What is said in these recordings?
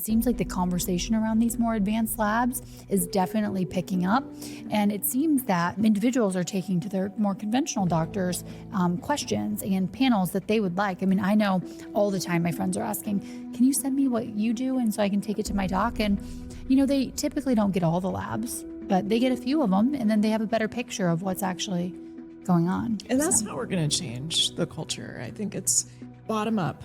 seems like the conversation around these more advanced labs is definitely picking up. And it seems that individuals are taking to their more conventional doctors questions and panels that they would like. I mean, I know all the time my friends are asking, can you send me what you do? And so I can take it to my doc. And, they typically don't get all the labs, but they get a few of them, and then they have a better picture of what's actually going on. And that's how we're going to change the culture. I think it's bottom up,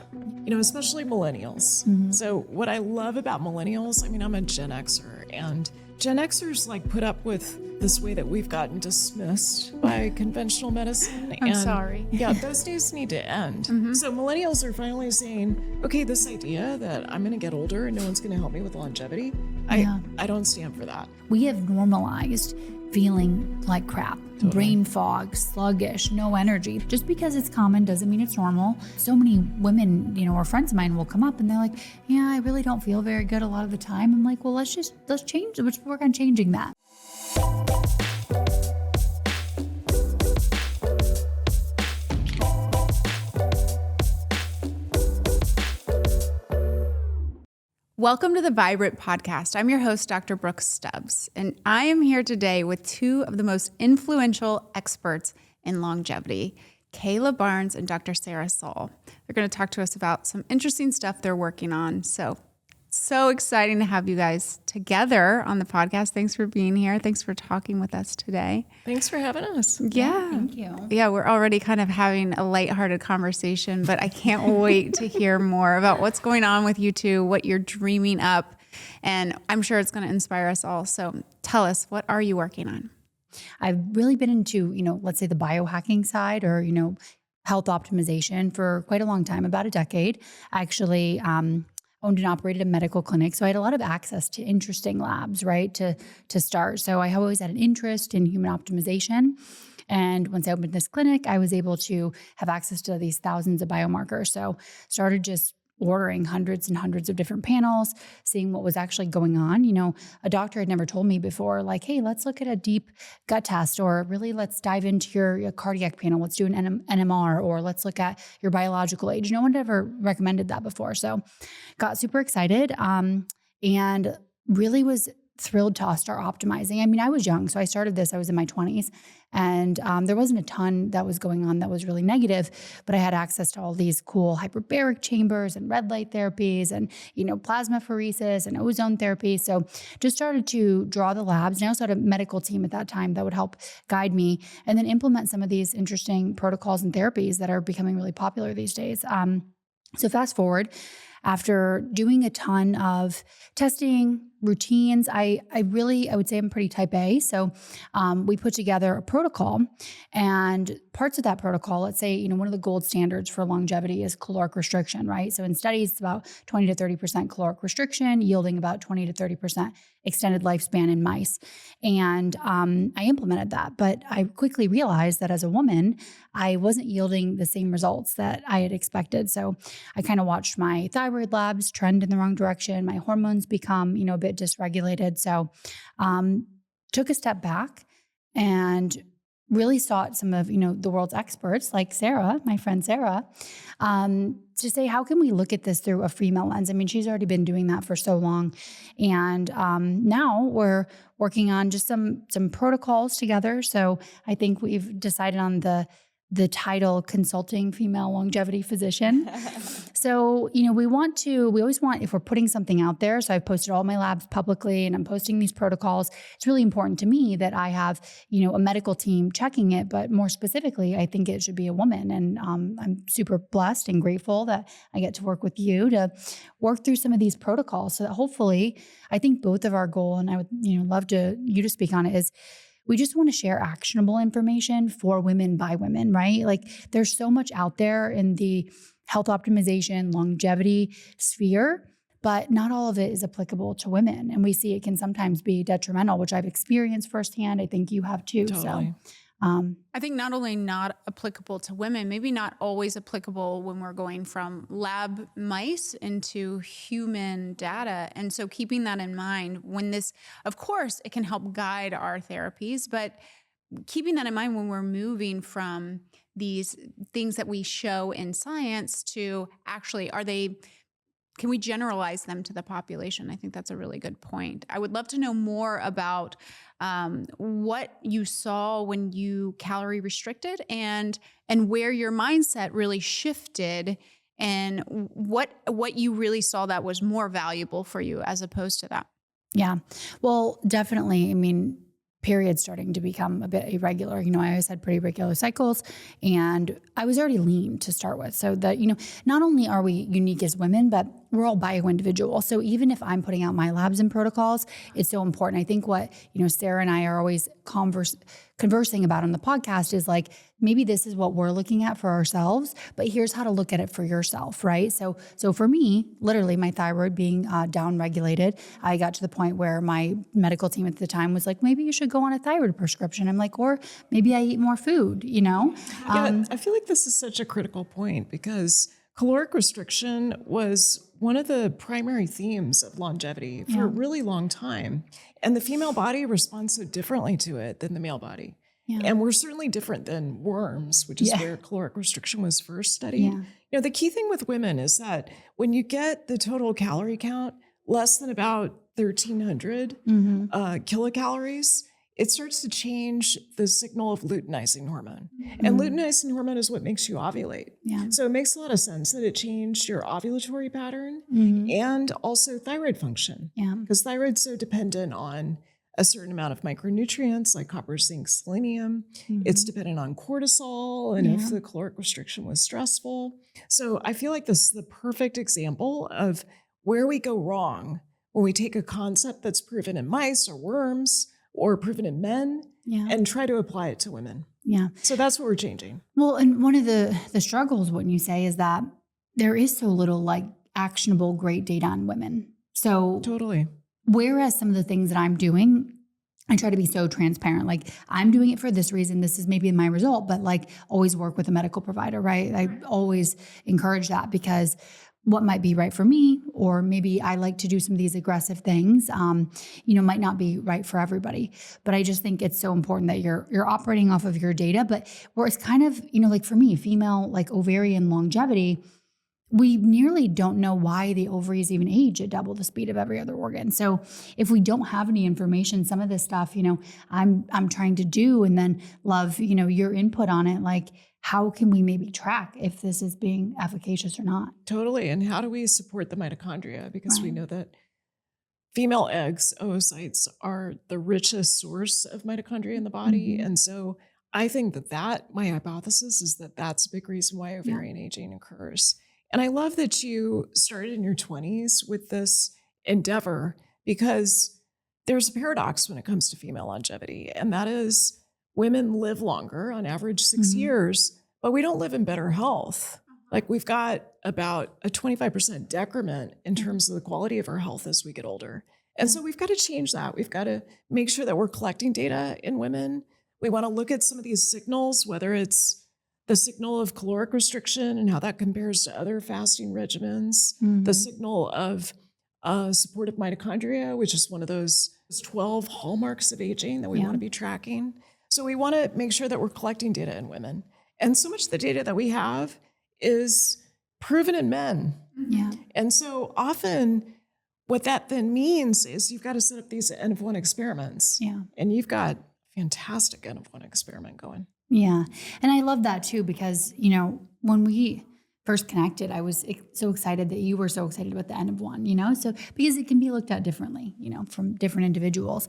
especially millennials. Mm-hmm. So what I love about millennials, I'm a Gen Xer, and Gen Xers put up with this way that we've gotten dismissed by conventional medicine. I'm sorry. Yeah, those days need to end. Mm-hmm. So millennials are finally saying, okay, this idea that I'm going to get older and no one's going to help me with longevity, I don't stand for that. We have normalized feeling like crap, brain fog, sluggish, no energy. Just because it's common doesn't mean it's normal. So many women, or friends of mine will come up and they're like, yeah, I really don't feel very good a lot of the time. I'm like, well, let's work on changing that. Welcome to the Vibrant Podcast. I'm your host, Dr. Brooke Stubbs, and I am here today with two of the most influential experts in longevity, Kayla Barnes and Dr. Sara Szal. They're going to talk to us about some interesting stuff they're working on. So exciting to have you guys together on the podcast. Thanks for being here. Thanks for talking with us today. Thanks for having us. Yeah. Thank you. Yeah, we're already kind of having a lighthearted conversation, but I can't wait to hear more about what's going on with you two, what you're dreaming up, and I'm sure it's going to inspire us all. So tell us, what are you working on? I've really been into, let's say the biohacking side or, health optimization for quite a long time, about a decade. I actually owned and operated a medical clinic. So I had a lot of access to interesting labs, right, to start. So I always had an interest in human optimization. And once I opened this clinic, I was able to have access to these thousands of biomarkers. So started just ordering hundreds and hundreds of different panels, seeing what was actually going on. A doctor had never told me before, like, hey, let's look at a deep gut test, or really let's dive into your cardiac panel. Let's do an NMR, or let's look at your biological age. No one had ever recommended that before. So got super excited and really was thrilled to start optimizing. I was young, so I started this, I was in my 20s, and there wasn't a ton that was going on that was really negative, but I had access to all these cool hyperbaric chambers and red light therapies and, plasmapheresis and ozone therapy. So just started to draw the labs. And I also had a medical team at that time that would help guide me and then implement some of these interesting protocols and therapies that are becoming really popular these days. So fast forward, after doing a ton of testing, routines, I would say I'm pretty type A. So we put together a protocol, and parts of that protocol, let's say, one of the gold standards for longevity is caloric restriction, right? So in studies, it's about 20 to 30% caloric restriction, yielding about 20 to 30% extended lifespan in mice. And I implemented that, but I quickly realized that as a woman, I wasn't yielding the same results that I had expected. So I kind of watched my thyroid labs trend in the wrong direction. My hormones become, a bit dysregulated. So took a step back and really sought some of, the world's experts like Sara, my friend Sara, to say, how can we look at this through a female lens? She's already been doing that for so long. And now we're working on just some protocols together. So I think we've decided on the title consulting female longevity physician. So, we always want, if we're putting something out there, so I've posted all my labs publicly and I'm posting these protocols, it's really important to me that I have, a medical team checking it, but more specifically, I think it should be a woman. And I'm super blessed and grateful that I get to work with you to work through some of these protocols so that hopefully, I think both of our goal, and I would, love you to speak on it, is we just want to share actionable information for women by women, right? Like there's so much out there in the health optimization, longevity sphere, but not all of it is applicable to women. And we see it can sometimes be detrimental, which I've experienced firsthand. I think you have too. Totally. So I think not only not applicable to women, maybe not always applicable when we're going from lab mice into human data. And so keeping that in mind when this, of course, it can help guide our therapies, but keeping that in mind when we're moving from these things that we show in science to actually, are they can we generalize them to the population? I think that's a really good point. I would love to know more about what you saw when you calorie restricted and where your mindset really shifted and what you really saw that was more valuable for you as opposed to that. Yeah. Well, definitely. I mean, periods starting to become a bit irregular. I always had pretty regular cycles and I was already lean to start with. So that, not only are we unique as women, but we're all bio-individual. So even if I'm putting out my labs and protocols, it's so important. I think what, Sara and I are always conversing about on the podcast is like, maybe this is what we're looking at for ourselves, but here's how to look at it for yourself, right? So for me, literally my thyroid being down-regulated, I got to the point where my medical team at the time was like, maybe you should go on a thyroid prescription. I'm like, or maybe I eat more food, Yeah, I feel like this is such a critical point because caloric restriction was one of the primary themes of longevity for a really long time. And the female body responds so differently to it than the male body. Yeah. And we're certainly different than worms, which is where caloric restriction was first studied. Yeah. The key thing with women is that when you get the total calorie count less than about 1,300 kilocalories, it starts to change the signal of luteinizing hormone. And luteinizing hormone is what makes you ovulate. Yeah. So it makes a lot of sense that it changed your ovulatory pattern and also thyroid function. Yeah. Because thyroid's so dependent on a certain amount of micronutrients like copper, zinc, selenium. It's dependent on cortisol and if the caloric restriction was stressful. So I feel like this is the perfect example of where we go wrong when we take a concept that's proven in mice or worms or proven in men and try to apply it to women. Yeah. So that's what we're changing. Well, and one of the struggles, wouldn't you say, is that there is so little like actionable great data on women. So totally. Whereas some of the things that I'm doing, I try to be so transparent. Like I'm doing it for this reason. This is maybe my result, but like always work with a medical provider, right? I always encourage that because what might be right for me, or maybe I like to do some of these aggressive things, might not be right for everybody. But I just think it's so important that you're operating off of your data. But where it's kind of, like for me, female, like ovarian longevity, we nearly don't know why the ovaries even age at double the speed of every other organ. So if we don't have any information, some of this stuff, I'm trying to do and then love, your input on it. Like, how can we maybe track if this is being efficacious or not? Totally. And how do we support the mitochondria? Because we know that female eggs, oocytes, are the richest source of mitochondria in the body. And so I think that my hypothesis is that that's a big reason why ovarian aging occurs. And I love that you started in your 20s with this endeavor because there's a paradox when it comes to female longevity. And that is women live longer, on average 6 years, but we don't live in better health. Like we've got about a 25% decrement in terms of the quality of our health as we get older. And so we've got to change that. We've got to make sure that we're collecting data in women. We want to look at some of these signals, whether it's the signal of caloric restriction and how that compares to other fasting regimens, the signal of supportive mitochondria, which is one of those 12 hallmarks of aging that we want to be tracking. So we want to make sure that we're collecting data in women. And so much of the data that we have is proven in men. Yeah. And so often what that then means is you've got to set up these N of 1 experiments. Yeah. And you've got fantastic N of 1 experiment going. Yeah. And I love that too, because, when we first connected, I was so excited that you were so excited about the N of 1, so because it can be looked at differently, from different individuals.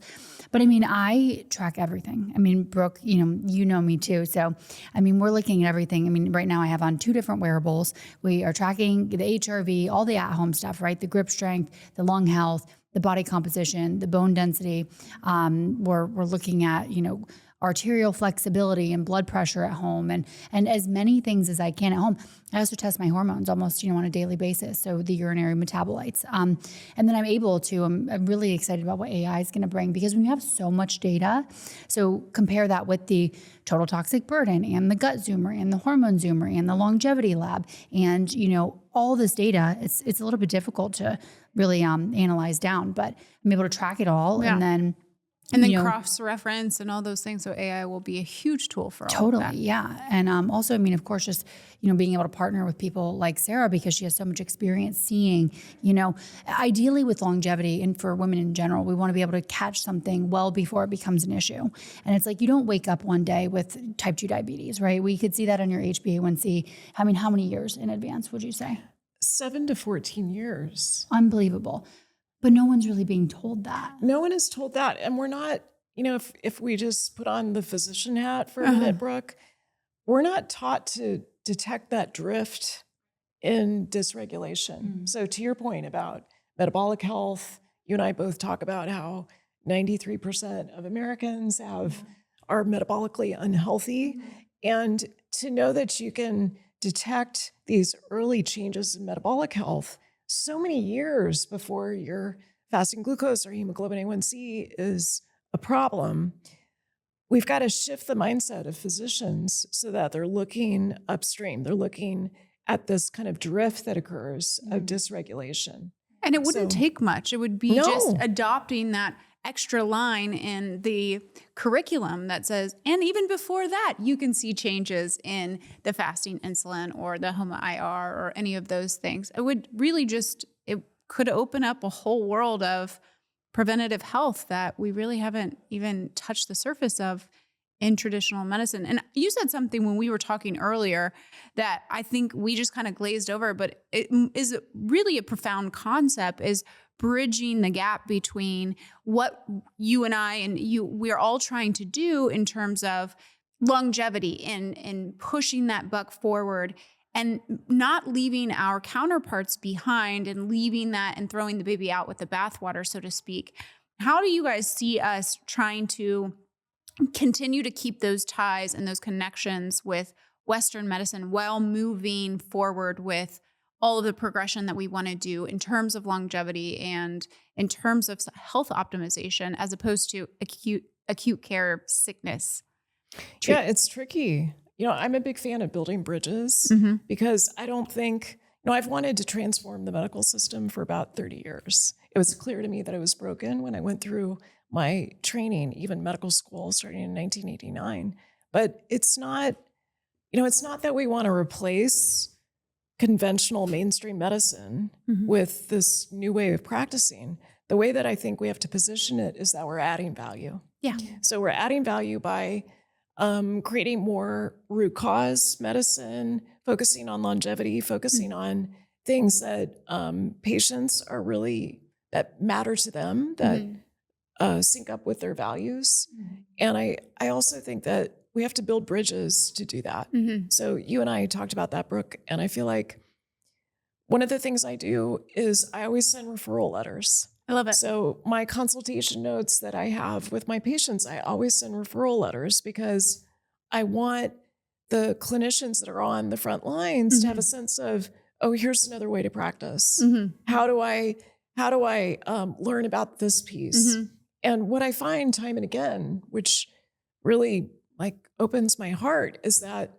But I track everything. Brooke, you know me too. So, we're looking at everything. Right now I have on 2 different wearables. We are tracking the HRV, all the at-home stuff, right? The grip strength, the lung health, the body composition, the bone density. We're looking at, arterial flexibility and blood pressure at home and as many things as I can at home. I also test my hormones almost, on a daily basis. So the urinary metabolites. And then I'm able to, I'm really excited about what AI is going to bring because when you have so much data, so compare that with the total toxic burden and the gut zoomer and the hormone zoomer and the longevity lab and, all this data, it's a little bit difficult to really analyze down, but I'm able to track it all and then And then cross-reference and all those things. So AI will be a huge tool for all of that. Yeah. And also, I mean, of course, just, being able to partner with people like Sara, because she has so much experience seeing, ideally with longevity and for women in general, we want to be able to catch something well before it becomes an issue. And it's like, you don't wake up one day with type 2 diabetes, right? We could see that on your HbA1c. I mean, how many years in advance would you say? 7 to 14 years. Unbelievable. But no one's really being told that. No one is told that. And we're not, if we just put on the physician hat for a minute, Brooke, we're not taught to detect that drift in dysregulation. So to your point about metabolic health, you and I both talk about how 93% of Americans are metabolically unhealthy. And to know that you can detect these early changes in metabolic health so many years before your fasting glucose or hemoglobin A1C is a problem, we've got to shift the mindset of physicians so that they're looking upstream. They're looking at this kind of drift that occurs of dysregulation. And it wouldn't take much. It would be just adopting that extra line in the curriculum that says, and even before that, you can see changes in the fasting insulin or the HOMA-IR or any of those things. It would really it could open up a whole world of preventative health that we really haven't even touched the surface of in traditional medicine. And you said something when we were talking earlier that I think we just kind of glazed over, but it is really a profound concept, is bridging the gap between what you and I and we're all trying to do in terms of longevity and pushing that buck forward and not leaving our counterparts behind and leaving that and throwing the baby out with the bathwater, so to speak. How do you guys see us trying to continue to keep those ties and those connections with Western medicine while moving forward with all of the progression that we want to do in terms of longevity and in terms of health optimization, as opposed to acute care sickness? Yeah, it's tricky. I'm a big fan of building bridges because I don't think, I've wanted to transform the medical system for about 30 years. It was clear to me that it was broken when I went through my training, even medical school, starting in 1989. But it's not, it's not that we want to replace conventional mainstream medicine with this new way of practicing. The way that I think we have to position it is that we're adding value. Yeah. So we're adding value by creating more root cause medicine, focusing on longevity, focusing on things that patients are really, that matter to them, that sync up with their values. And I also think that we have to build bridges to do that. So you and I talked about that, Brooke, and I feel like one of the things I do is I always send referral letters. I love it. So my consultation notes that I have with my patients, I always send referral letters because I want the clinicians that are on the front lines to have a sense of, oh, here's another way to practice. How do I learn about this piece? And what I find time and again, which really opens my heart, is that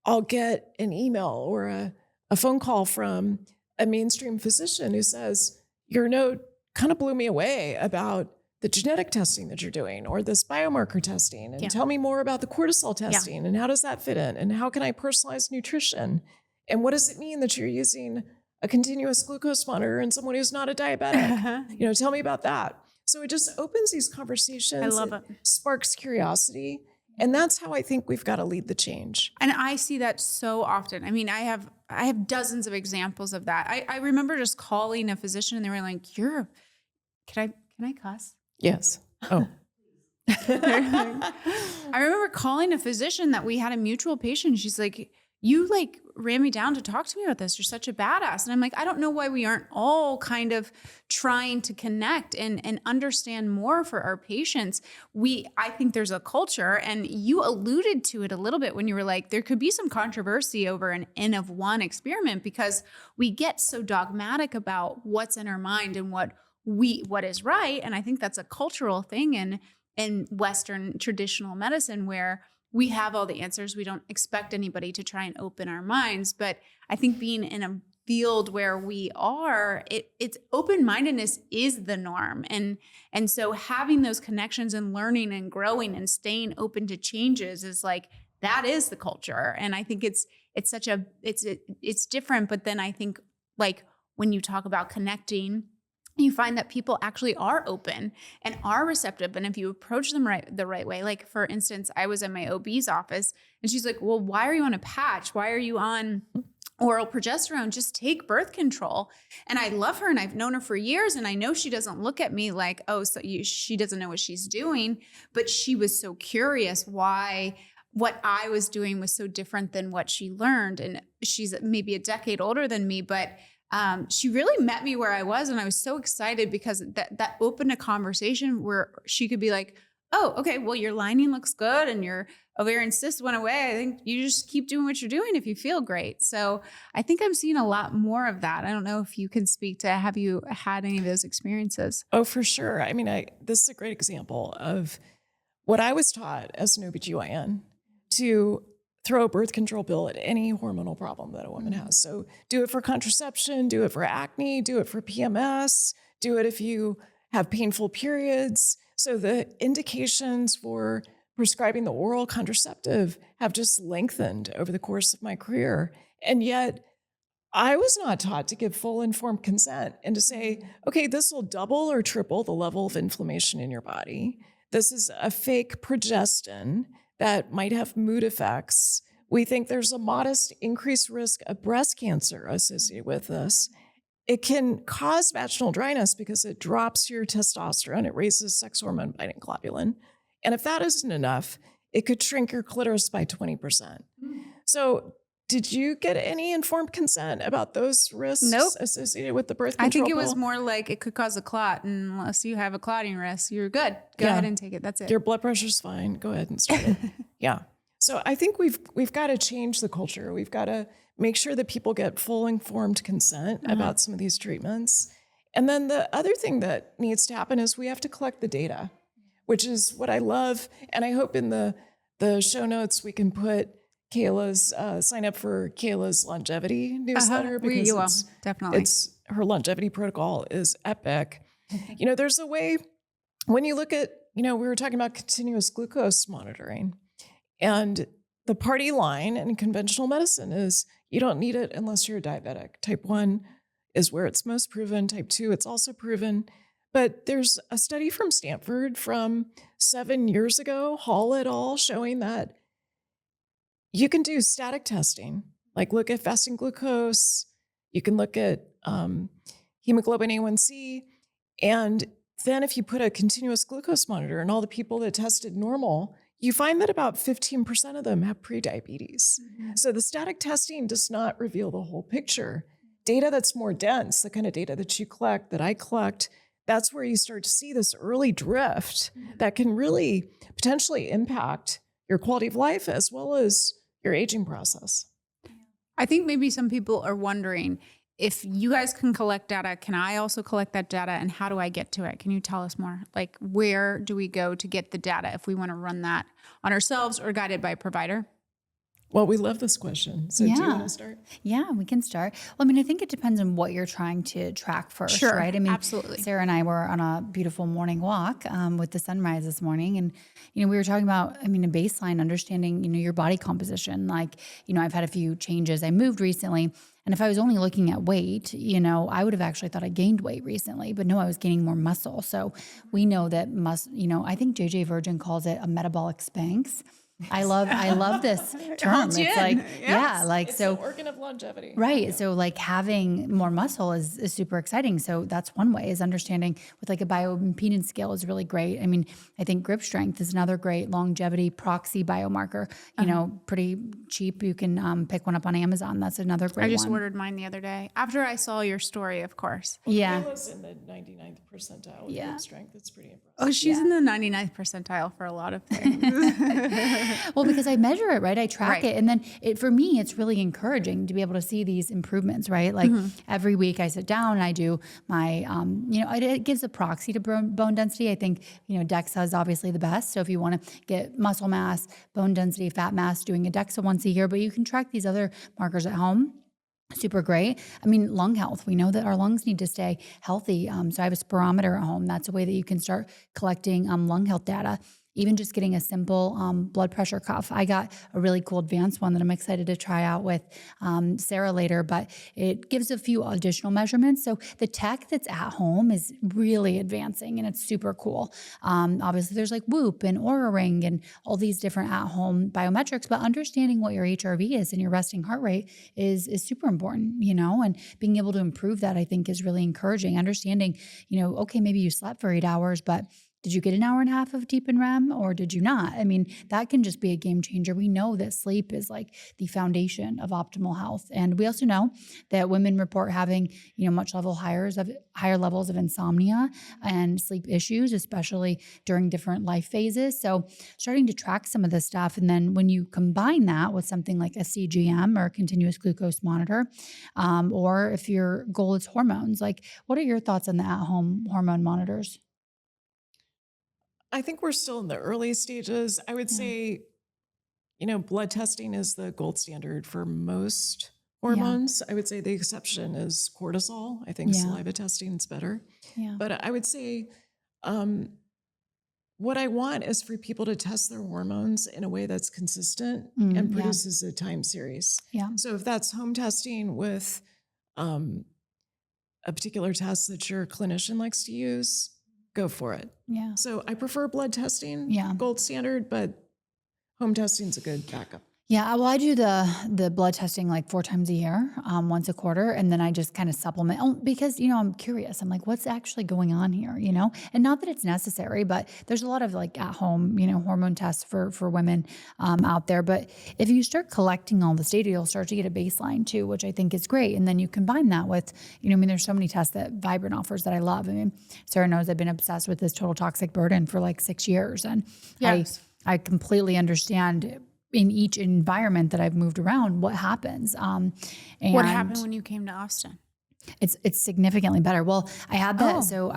I'll get an email or a phone call from a mainstream physician who says, your note kind of blew me away about the genetic testing that you're doing or this biomarker testing, and tell me more about the cortisol testing and how does that fit in, and how can I personalize nutrition, and what does it mean that you're using a continuous glucose monitor in someone who's not a diabetic? Tell me about that. So it just opens these conversations. I love it. Sparks curiosity. And that's how I think we've got to lead the change. And I see that so often. I mean, I have dozens of examples of that. I remember just calling a physician and they were like, can I cuss? Yes. Oh. I remember calling a physician that we had a mutual patient. She's like, you ran me down to talk to me about this. You're such a badass. And I'm like, I don't know why we aren't all kind of trying to connect and understand more for our patients. I think there's a culture, and you alluded to it a little bit when you were like, there could be some controversy over an N of one experiment because we get so dogmatic about what's in our mind and what is right. And I think that's a cultural thing in Western traditional medicine where we have all the answers. We don't expect anybody to try and open our minds. But I think being in a field where we are, it's open-mindedness is the norm. And so having those connections and learning and growing and staying open to changes is like, that is the culture. And I think it's different. But then I think like when you talk about connecting, you find that people actually are open and are receptive. And if you approach them the right way, like for instance, I was in my OB's office and she's like, well, why are you on a patch? Why are you on oral progesterone? Just take birth control. And I love her and I've known her for years. And I know she doesn't look at me like, oh, so she doesn't know what she's doing, but she was so curious why what I was doing was so different than what she learned. And she's maybe a decade older than me, but she really met me where I was. And I was so excited because that opened a conversation where she could be like, oh, okay, well, your lining looks good and your ovarian cyst went away. I think you just keep doing what you're doing if you feel great. So I think I'm seeing a lot more of that. I don't know if you can speak to, have you had any of those experiences? Oh, for sure. I mean, this is a great example of what I was taught as an OBGYN, to throw a birth control pill at any hormonal problem that a woman has. So do it for contraception, do it for acne, do it for PMS, do it if you have painful periods. So the indications for prescribing the oral contraceptive have just lengthened over the course of my career. And yet I was not taught to give full informed consent and to say, okay, this will double or triple the level of inflammation in your body. This is a fake progestin that might have mood effects. We think there's a modest increased risk of breast cancer associated with this. It can cause vaginal dryness because it drops your testosterone. It raises sex hormone binding globulin. And if that isn't enough, it could shrink your clitoris by 20%. So did you get any informed consent about those risks associated with the birth control I think it pill? was more like it could cause a clot. And unless you have a clotting risk, you're good. Go ahead and take it. That's it. Your blood pressure's fine. Go ahead and start it. Yeah. So I think we've got to change the culture. We've got to make sure that people get full informed consent about some of these treatments. And then the other thing that needs to happen is we have to collect the data, which is what I love. And I hope in the show notes we can put Kayla's, sign up for Kayla's longevity newsletter because definitely. It's her longevity protocol is epic. You know, there's a way when you look at, we were talking about continuous glucose monitoring, and the party line in conventional medicine is you don't need it unless you're a diabetic. Type 1 is where it's most proven. Type 2, it's also proven. But there's a study from Stanford from 7 years ago, Hall et al., showing that you can do static testing, like look at fasting glucose. You can look at hemoglobin A1C. And then if you put a continuous glucose monitor in all the people that tested normal, you find that about 15% of them have prediabetes. Mm-hmm. So the static testing does not reveal the whole picture. Data that's more dense, the kind of data that you collect, that I collect, that's where you start to see this early drift that can really potentially impact your quality of life as well as your aging process. I think maybe some people are wondering, if you guys can collect data, can I also collect that data, and how do I get to it? Can you tell us more? Like, where do we go to get the data if we want to run that on ourselves or guided by a provider? Well, we love this question. So do you want to start? Yeah, we can start. Well, I mean, I think it depends on what you're trying to track first, right? I mean, absolutely. Sarah and I were on a beautiful morning walk with the sunrise this morning. And, we were talking about, a baseline understanding, your body composition. Like, I've had a few changes. I moved recently. And if I was only looking at weight, I would have actually thought I gained weight recently, but no, I was gaining more muscle. So we know that I think JJ Virgin calls it a metabolic Spanx. I love this term. It's like, it's so an organ of longevity. Right. Yeah. So like having more muscle is super exciting. So that's one way, is understanding with like a bioimpedance scale is really great. I mean, I think grip strength is another great longevity proxy biomarker, pretty cheap. You can pick one up on Amazon. That's another great one. I just ordered mine the other day after I saw your story, of course. Well, Kayla's in the 99th percentile with grip strength. It's pretty impressive. Oh, she's in the 99th percentile for a lot of things. Well, because I measure it, right? I track it. And then for me, it's really encouraging to be able to see these improvements, right? Like every week I sit down and I do my, it gives a proxy to bone density. I think, DEXA is obviously the best. So if you want to get muscle mass, bone density, fat mass, doing a DEXA once a year, but you can track these other markers at home. super great. I mean, lung health, we know that our lungs need to stay healthy. So I have a spirometer at home. That's a way that you can start collecting lung health data. Even just getting a simple blood pressure cuff. I got a really cool advanced one that I'm excited to try out with Sarah later, but it gives a few additional measurements. So the tech that's at home is really advancing and it's super cool. Obviously there's like Whoop and Oura Ring and all these different at home biometrics, but understanding what your HRV is and your resting heart rate is super important, and being able to improve that I think is really encouraging. Understanding, okay, maybe you slept for 8 hours, but did you get an hour and a half of deep in REM or did you not? I mean, that can just be a game changer. We know that sleep is like the foundation of optimal health. And we also know that women report having, much higher levels of insomnia and sleep issues, especially during different life phases. So starting to track some of this stuff. And then when you combine that with something like a CGM or a continuous glucose monitor, or if your goal is hormones, like what are your thoughts on the at-home hormone monitors? I think we're still in the early stages. I would say, blood testing is the gold standard for most hormones. I would say the exception is cortisol. I think saliva testing is better. Yeah. But I would say what I want is for people to test their hormones in a way that's consistent and produces a time series. Yeah. So if that's home testing with a particular test that your clinician likes to use, go for it. Yeah. So I prefer blood testing, gold standard, but home testing is a good backup. Yeah, well, I do the blood testing like 4 times a year, once a quarter, and then I just kind of supplement because I'm curious. I'm like, what's actually going on here? And not that it's necessary, but there's a lot of like at home, hormone tests for women out there. But if you start collecting all this data, you'll start to get a baseline too, which I think is great. And then you combine that with, there's so many tests that Vibrant offers that I love. I mean, Sarah knows I've been obsessed with this total toxic burden for like 6 years, and I completely understand in each environment that I've moved around, what happens. And what happened when you came to Austin? It's significantly better. Well, I had that. So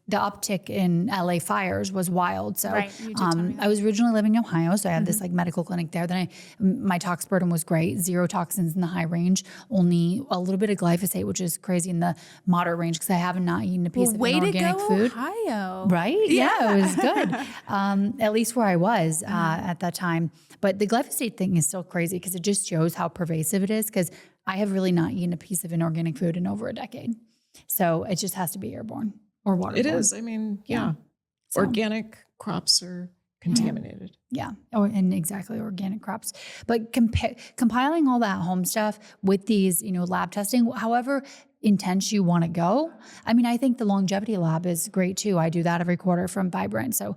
the uptick in LA fires was wild. So I was originally living in Ohio. So I had this like medical clinic there. Then my tox burden was great. 0 toxins in the high range, only a little bit of glyphosate, which is crazy in the moderate range because I have not eaten a piece of inorganic food. Ohio. Right? Yeah, it was good. At least where I was at that time. But the glyphosate thing is still crazy because it just shows how pervasive it is, because I have really not eaten a piece of inorganic food in over a decade. So it just has to be airborne or waterborne. It is. I mean, So, organic crops are contaminated. Yeah. And exactly, organic crops. But compiling all that home stuff with these, lab testing, however intense you want to go. I mean, I think the longevity lab is great too. I do that every quarter from Vibrant. So,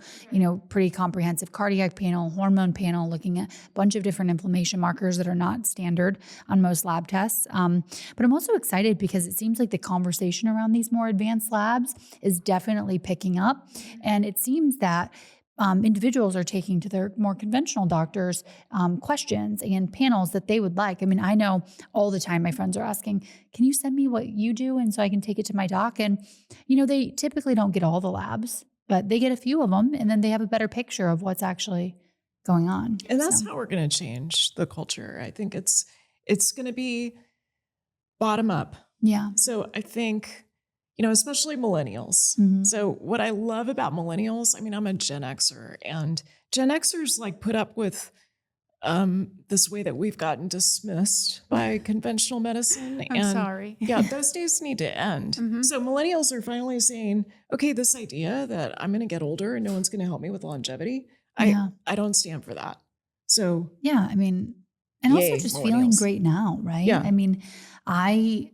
pretty comprehensive cardiac panel, hormone panel, looking at a bunch of different inflammation markers that are not standard on most lab tests. But I'm also excited because it seems like the conversation around these more advanced labs is definitely picking up. And it seems that individuals are taking to their more conventional doctors questions and panels that they would like. I mean, I know all the time my friends are asking, can you send me what you do? And so I can take it to my doc. And, they typically don't get all the labs, but they get a few of them, and then they have a better picture of what's actually going on. And that's how we're going to change the culture. I think it's going to be bottom up. Yeah. So I think, especially millennials. So what I love about millennials, I mean, I'm a Gen Xer, and Gen Xers like put up with this way that we've gotten dismissed by conventional medicine. I'm sorry. Yeah, those days need to end. So millennials are finally saying, okay, this idea that I'm going to get older and no one's going to help me with longevity, I don't stand for that. So yeah, I mean, and also just feeling great now, right? Yeah. I mean, I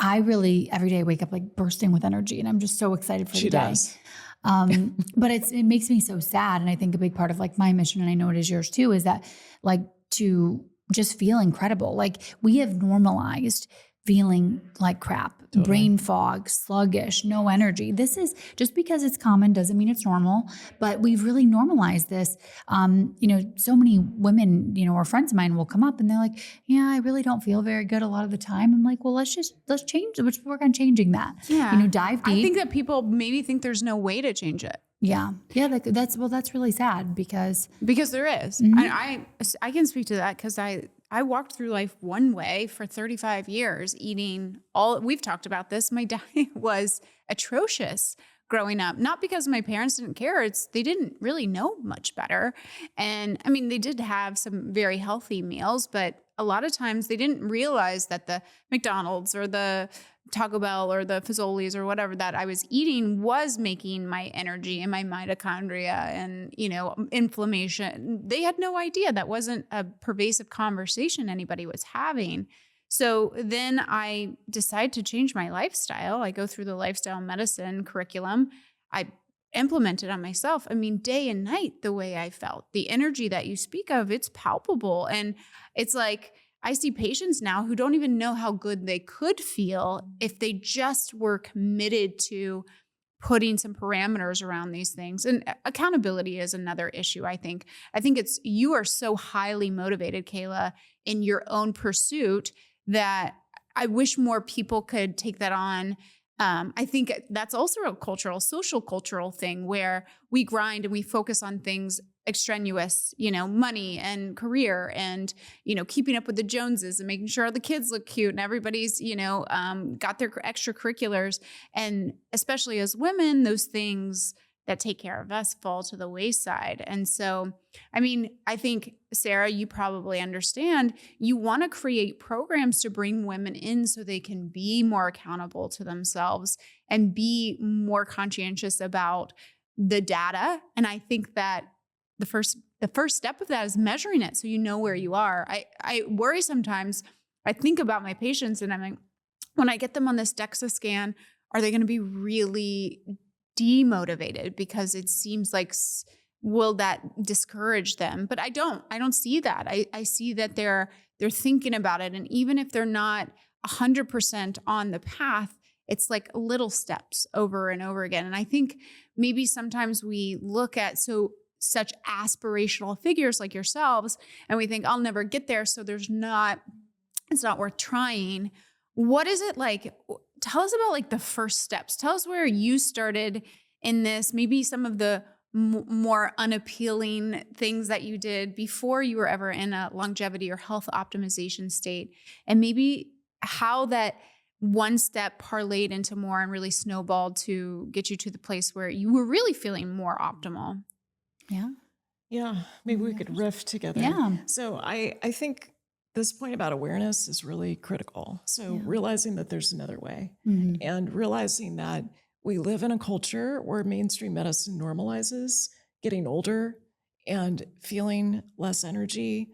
really every day wake up like bursting with energy, and I'm just so excited for the day. Does. But it makes me so sad. And I think a big part of like my mission, and I know it is yours too, is that like to just feel incredible. Like we have normalized feeling like crap, brain fog, sluggish, no energy. This is just because it's common doesn't mean it's normal, but we've really normalized this. So many women, or friends of mine will come up and they're like, yeah, I really don't feel very good a lot of the time. I'm like, well, let's change it. Let's work on changing that. Yeah. Dive deep. I think that people maybe think there's no way to change it. Yeah. Yeah. That's really sad because there is. And I can speak to that because I I walked through life one way for 35 years, eating we've talked about this. My diet was atrocious growing up, not because my parents didn't care. They didn't really know much better. And I mean, they did have some very healthy meals, but a lot of times they didn't realize that the McDonald's or the Taco Bell or the Fazoli's or whatever that I was eating was making my energy and my mitochondria and, inflammation. They had no idea. That wasn't a pervasive conversation anybody was having. So then I decide to change my lifestyle. I go through the lifestyle medicine curriculum. I implement it on myself. I mean, day and night, the way I felt, the energy that you speak of, it's palpable. And it's like, I see patients now who don't even know how good they could feel if they just were committed to putting some parameters around these things. And accountability is another issue, I think. I think you are so highly motivated, Kayla, in your own pursuit that I wish more people could take that on. I think that's also a social cultural thing where we grind and we focus on things extraneous, money and career and, keeping up with the Joneses and making sure the kids look cute and everybody's, got their extracurriculars. And especially as women, those things that take care of us fall to the wayside. And so, I mean, I think, Sarah, you probably understand, you want to create programs to bring women in so they can be more accountable to themselves and be more conscientious about the data. And I think that the first step of that is measuring it so you know where you are. I worry sometimes. I think about my patients and I'm like, when I get them on this DEXA scan, are they going to be really demotivated because it seems like will that discourage them? But I don't see that. I see that they're thinking about it. And even if they're not 100% on the path, it's like little steps over and over again. And I think maybe sometimes we look at such aspirational figures like yourselves and we think I'll never get there. So it's not worth trying. What is it like? Tell us about like the first steps. Tell us where you started in this, maybe some of the more unappealing things that you did before you were ever in a longevity or health optimization state, and maybe how that one step parlayed into more and really snowballed to get you to the place where you were really feeling more optimal. Yeah. Maybe we could riff together. Yeah. So I think this point about awareness is really critical. So realizing that there's another way and realizing that we live in a culture where mainstream medicine normalizes getting older and feeling less energy,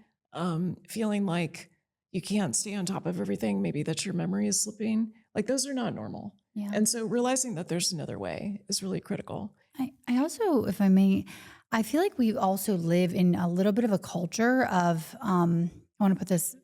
feeling like you can't stay on top of everything, maybe that your memory is slipping. Like those are not normal. Yeah. And so realizing that there's another way is really critical. I also, if I may, I feel like we also live in a little bit of a culture of, I want to put this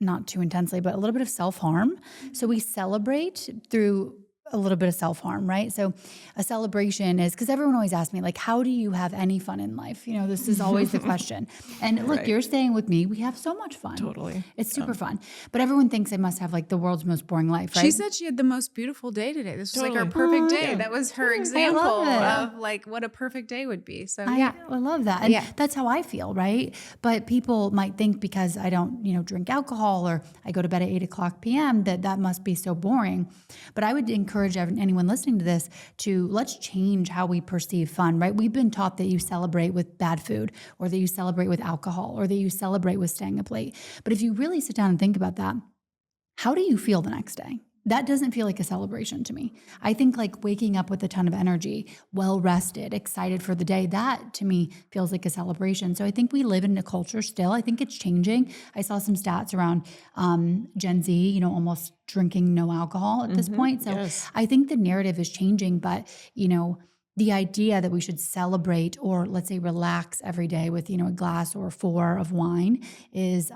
not too intensely, but a little bit of self-harm. So we celebrate through a little bit of self-harm, right? So a celebration is, because everyone always asks me, like, how do you have any fun in life? This is always the question. And look, you're staying with me. We have so much fun. Totally. It's super fun. But everyone thinks I must have like the world's most boring life, right? She said she had the most beautiful day today. This was like her perfect day. Yeah. That was her example of like what a perfect day would be. So I love that. And that's how I feel, right? But people might think because I don't, drink alcohol or I go to bed at 8:00 p.m. that must be so boring. But I would encourage anyone listening to this to let's change how we perceive fun, right? We've been taught that you celebrate with bad food or that you celebrate with alcohol or that you celebrate with staying up late. But if you really sit down and think about that, how do you feel the next day? That doesn't feel like a celebration to me. I think like waking up with a ton of energy, well rested, excited for the day, that to me feels like a celebration. So I think we live in a culture still. I think it's changing. I saw some stats around Gen Z, almost drinking no alcohol at this point. So I think the narrative is changing, but the idea that we should celebrate or let's say relax every day with, a glass or 4 of wine is,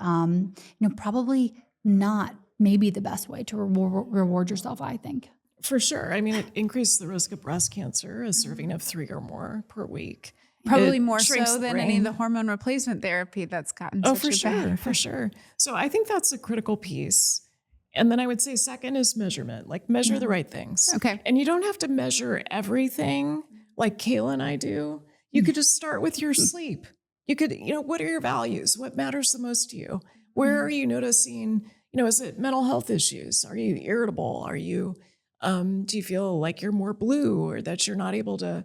probably not maybe the best way to reward yourself, I think. For sure. I mean, it increases the risk of breast cancer, a serving of 3 or more per week. Probably more so than any of the hormone replacement therapy that's gotten such a bad. For sure. So I think that's a critical piece. And then I would say second is measurement, like measure the right things. Okay. And you don't have to measure everything like Kayla and I do. You could just start with your sleep. You could, what are your values? What matters the most to you? Where are you noticing, is it mental health issues? Are you irritable? Are you, do you feel like you're more blue or that you're not able to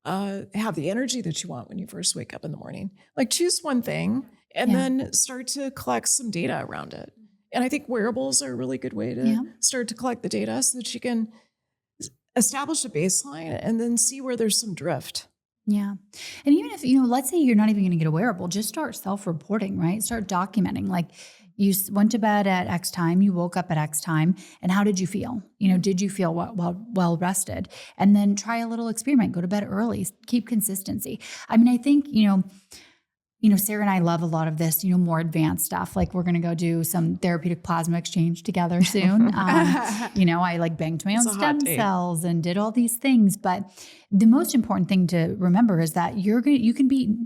have the energy that you want when you first wake up in the morning? Like choose one thing and then start to collect some data around it. And I think wearables are a really good way to start to collect the data so that you can establish a baseline and then see where there's some drift. Yeah. And even if, let's say you're not even going to get a wearable, just start self-reporting, right? Start documenting, like you went to bed at X time, you woke up at X time, and how did you feel? Did you feel well rested? And then try a little experiment, go to bed early, keep consistency. I mean, I think, Sarah and I love a lot of this, more advanced stuff. Like we're going to go do some therapeutic plasma exchange together soon. I like banked my own stem cells and did all these things. But the most important thing to remember is that you can be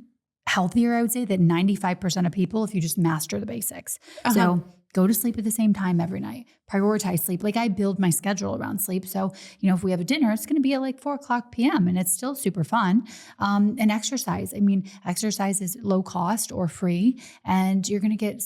healthier, I would say, than 95% of people if you just master the basics. So go to sleep at the same time every night. Prioritize sleep. Like I build my schedule around sleep. So, if we have a dinner, it's going to be at like 4:00 p.m. and it's still super fun. And exercise. I mean, exercise is low cost or free. And you're going to get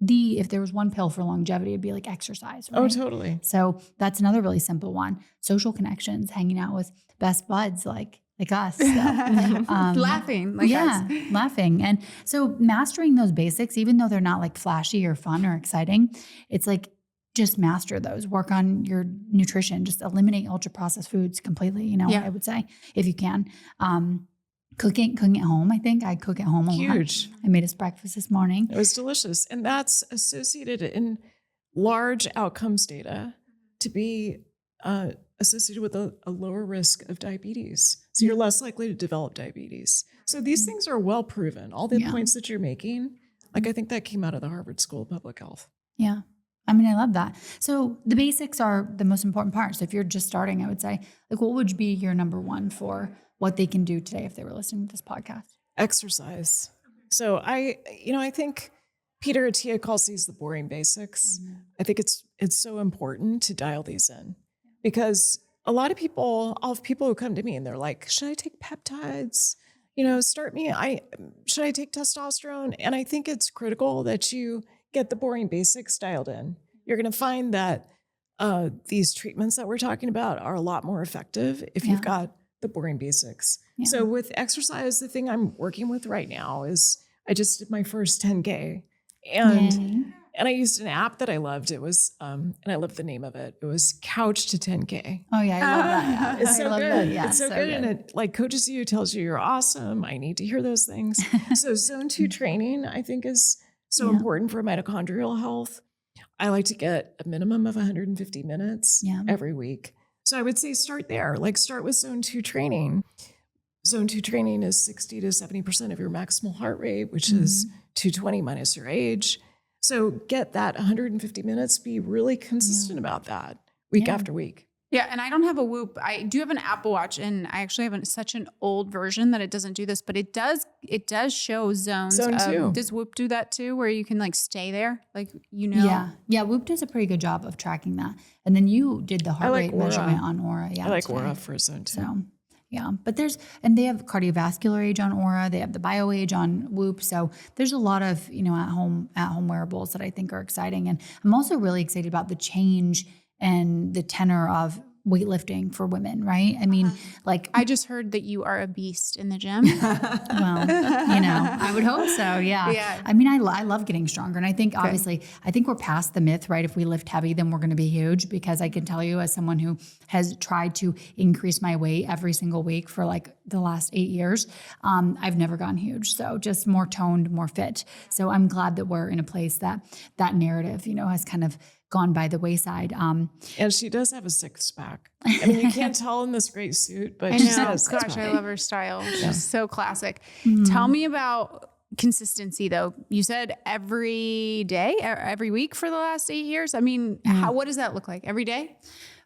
if there was one pill for longevity, it'd be like exercise. Right? Oh, totally. So that's another really simple one. Social connections, hanging out with best buds like us. So, laughing like us. Laughing. And so mastering those basics, even though they're not like flashy or fun or exciting, it's like just master those, work on your nutrition, just eliminate ultra processed foods completely, I would say, if you can. Cooking at home, I think I cook at home a lot. Huge. I made us breakfast this morning. It was delicious. And that's associated in large outcomes data to be associated with a lower risk of diabetes. So you're less likely to develop diabetes. So these things are well proven. All the points that you're making, like I think that came out of the Harvard School of Public Health. Yeah. I mean, I love that. So the basics are the most important part. So if you're just starting, I would say, like, what would be your number one for what they can do today if they were listening to this podcast? Exercise. So I think Peter Attia calls these the boring basics. Mm-hmm. I think it's so important to dial these in because I'll have people who come to me and they're like, should I take peptides? Should I take testosterone? And I think it's critical that you get the boring basics dialed in. You're going to find that these treatments that we're talking about are a lot more effective if you've got the boring basics. Yeah. So with exercise, the thing I'm working with right now is I just did my first 10K and I used an app that I loved. It was, and I love the name of it. It was Couch to 10K. Oh yeah, I love that. It's so good. Yeah, it's so good. And it like coaches you, tells you you're awesome. I need to hear those things. So zone 2 training, I think is so important for mitochondrial health. I like to get a minimum of 150 minutes every week. So I would say start there, like start with zone 2 training. Zone 2 training is 60 to 70% of your maximal heart rate, which is 220 minus your age. So get that 150 minutes, be really consistent about that week after week. Yeah. And I don't have a Whoop. I do have an Apple Watch and I actually have such an old version that it doesn't do this, but it does show zones. Zone 2. Does Whoop do that too? Where you can like stay there? Like, Yeah. Whoop does a pretty good job of tracking that. And then you did the heart rate measurement on Aura. Yeah. I like Aura for zone 2. So yeah, but they have cardiovascular age on Aura. They have the bio age on Whoop. So there's a lot of, at home wearables that I think are exciting. And I'm also really excited about the change and the tenor of weightlifting for women, right? I mean, like I just heard that you are a beast in the gym. Well, I would hope so. Yeah. I mean, I love getting stronger. And I think obviously, I think we're past the myth, right? If we lift heavy, then we're going to be huge, because I can tell you as someone who has tried to increase my weight every single week for like the last 8 years, I've never gotten huge. So just more toned, more fit. So I'm glad that we're in a place that narrative, has kind of gone by the wayside. And she does have a 6-pack. I mean, you can't tell in this great suit, but I she know. has Gosh, I love her style. She's so classic. Mm-hmm. Tell me about consistency though. You said every day, every week for the last 8 years. I mean, what does that look like? Every day?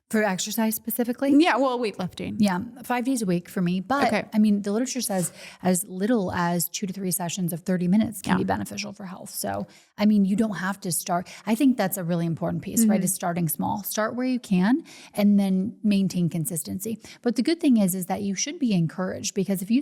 For exercise specifically? Yeah, well, weightlifting. Yeah, 5 days a week for me. But Okay. I mean, the literature says as little as 2 to 3 sessions of 30 minutes can be beneficial for health. So, I mean, you don't have to start. I think that's a really important piece, right? Is starting small. Start where you can and then maintain consistency. But the good thing is that you should be encouraged, because if you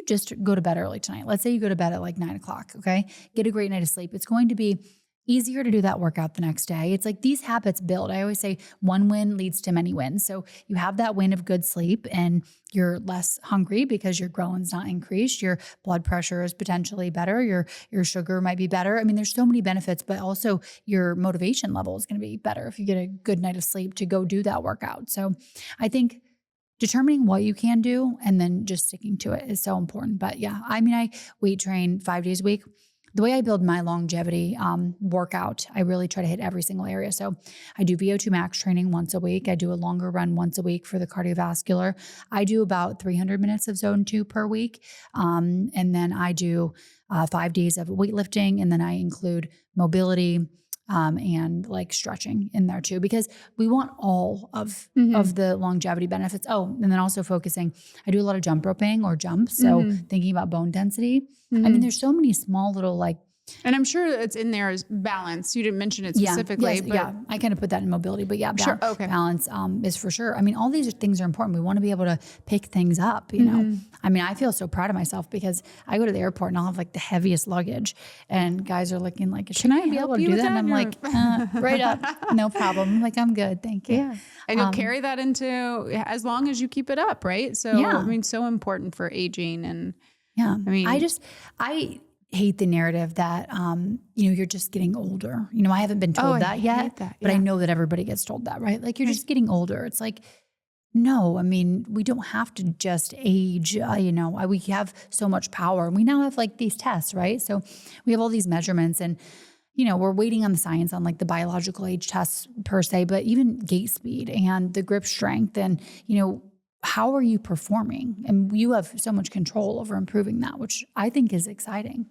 just go to bed early tonight, let's say you go to bed at like 9 o'clock, okay? Get a great night of sleep. It's going to be easier to do that workout the next day. It's like these habits build. I always say one win leads to many wins. So you have that win of good sleep and you're less hungry because your ghrelins not increased. Your blood pressure is potentially better. Your sugar might be better. I mean, there's so many benefits, but also your motivation level is going to be better if you get a good night of sleep to go do that workout. So I think determining what you can do and then just sticking to it is so important. But yeah, I mean, I weight train 5 days a week. The way I build my longevity workout, I really try to hit every single area. So I do VO2 max training once a week. I do a longer run once a week for the cardiovascular. I do about 300 minutes of zone 2 per week. And then I do 5 days of weightlifting. And then I include mobility and like stretching in there too, because we want all of the longevity benefits. Oh, and then also focusing, I do a lot of jump roping or jumps. So thinking about bone density. I mean, there's so many small little like, and I'm sure it's in there as balance. You didn't mention it specifically. Yes, but I kind of put that in mobility, but yeah, Sure, okay. balance is for sure. I mean, all these things are important. We want to be able to pick things up, you know? I mean, I feel so proud of myself because I go to the airport and I'll have like the heaviest luggage and guys are looking like, can I be able to do that? And I'm like, right up, no problem. Like, I'm good. Thank you. Yeah. And you'll carry that into as long as you keep it up, right? So, I mean, so important for aging and yeah. I mean, I hate the narrative that, you're just getting older. You know, I haven't been told that yet, but I know that everybody gets told that, right? Like you're just getting older. It's like, no, I mean, we don't have to just age, we have so much power and we now have like these tests, right? So we have all these measurements and, we're waiting on the science on like the biological age tests per se, but even gait speed and the grip strength and, how are you performing? And you have so much control over improving that, which I think is exciting.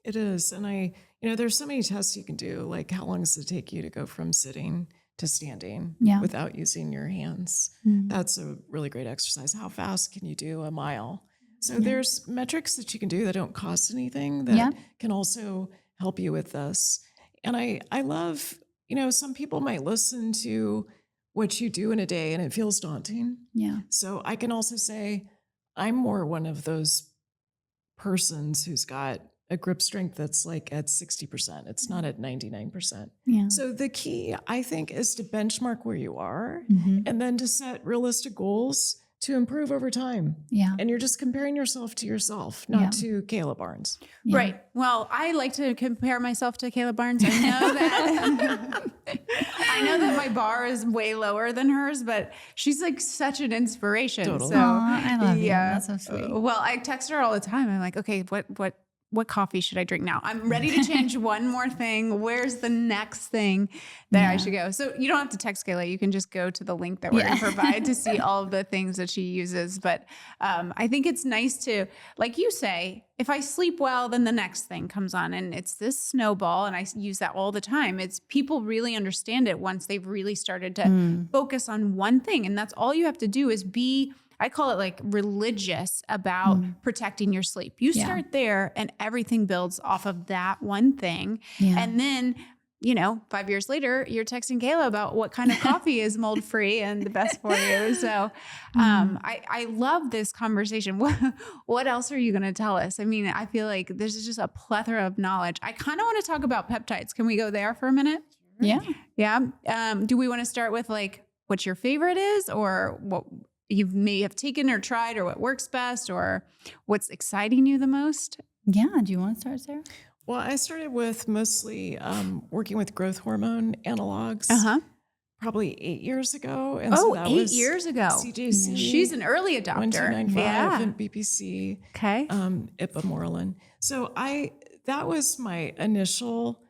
It is. And there's so many tests you can do, like how long does it take you to go from sitting to standing without using your hands? That's a really great exercise. How fast can you do a mile? So there's metrics that you can do that don't cost anything that can also help you with this. And I love, some people might listen to what you do in a day and it feels daunting. Yeah. So I can also say I'm more one of those persons who's got a grip strength that's like at 60%. It's not at 99%. Yeah. So the key, I think, is to benchmark where you are and then to set realistic goals to improve over time. Yeah. And you're just comparing yourself to yourself, not to Kayla Barnes. Yeah. Right. Well, I like to compare myself to Kayla Barnes. I know that I know that my bar is way lower than hers, but she's like such an inspiration. Totally. So I love you. That's so sweet. Well, I text her all the time. I'm like, okay, what coffee should I drink now? I'm ready to change one more thing. Where's the next thing that I should go? So you don't have to text Kayla. You can just go to the link that we're going to provide to see all of the things that she uses. But I think it's nice to, like you say, if I sleep well, then the next thing comes on and it's this snowball. And I use that all the time. It's people really understand it once they've really started to focus on one thing. And that's all you have to do is I call it like religious about protecting your sleep. You start there and everything builds off of that one thing. Yeah. And then, 5 years later, you're texting Kayla about what kind of coffee is mold free and the best for you. So I love this conversation. What else are you going to tell us? I mean, I feel like there's just a plethora of knowledge. I kind of want to talk about peptides. Can we go there for a minute? Yeah. Yeah. Do we want to start with like what your favorite is or what you may have taken or tried or what works best or what's exciting you the most? Yeah. Do you want to start, Sarah? Well, I started with mostly working with growth hormone analogs probably 8 years ago. And so that 8 years ago. CJC. She's an early adopter. 1295 and BPC. Okay. Ipamorelin. So that was my initial